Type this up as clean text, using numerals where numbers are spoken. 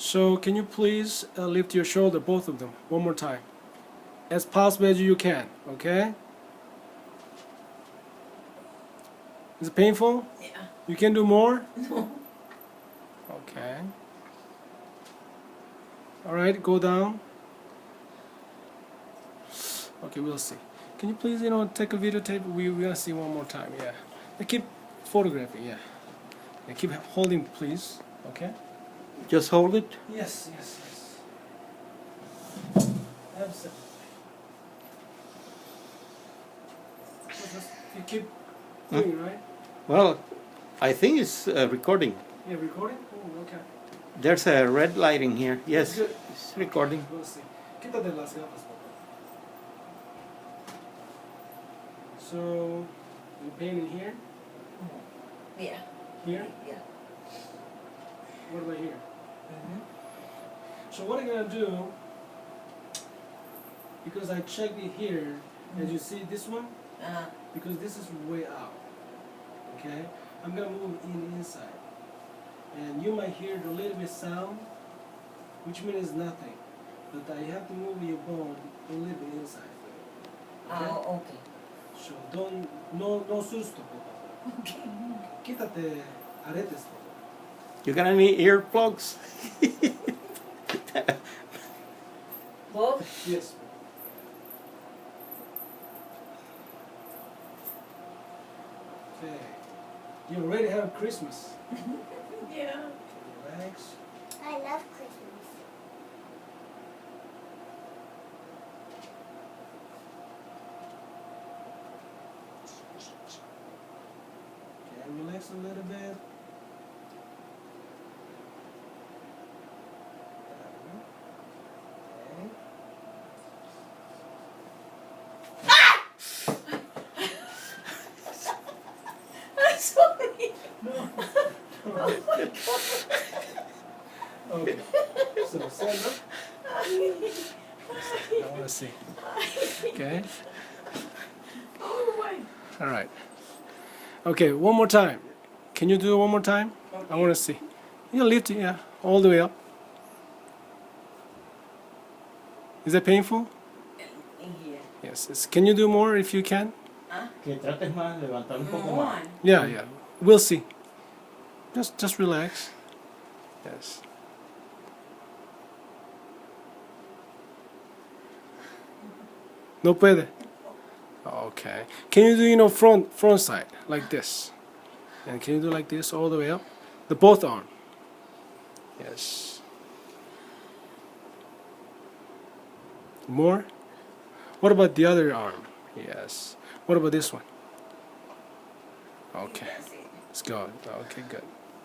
So can you please lift your shoulder, both of them, one more time, as possible as you can, okay? Is it painful? Yeah. You can do more? No. Okay. Alright, go down. Okay, we'll see. Can you please, take a videotape? We're gonna see one more time, yeah. And keep photographing, yeah. And keep holding, please, okay? Just hold it. Yes. Absolutely. You keep doing, right? Well, I think it's recording. Yeah, recording? Oh, okay. There's a red lighting here. Yes, Good. it's recording. We'll see. Quítate las gafas, por favor. So, you pain in here? Yeah. Here? Yeah. What about here? Mm-hmm. So what I'm gonna do, because I checked it here, as you see this one, because this is way out, okay? I'm gonna move inside, and you might hear a little bit sound, which means nothing, but I have to move your bone a little bit inside. Okay? Oh, okay. So no susto, por favor. Okay. Quítate aretes, por favor. You got any earplugs? Both? Yes. Okay. You already have Christmas. Yeah. Relax. I love Christmas. Okay, relax a little bit. Okay. I'm sorry. No. Okay. So stand up. I want to see. Okay. Oh my. All right. Okay, one more time. Can you do it one more time? I want to see. You lift it, yeah, all the way up. Is that painful? Yeah. Yes. Can you do more if you can? Que trates más de levantar un poco más. One. Yeah. We'll see. Just relax. Yes. No puede. Okay. Can you do front side like this? And can you do like this all the way up? The both arm. Yes. More? What about the other arm? Yes. What about this one? Okay. That's it. Let's go. Okay, good.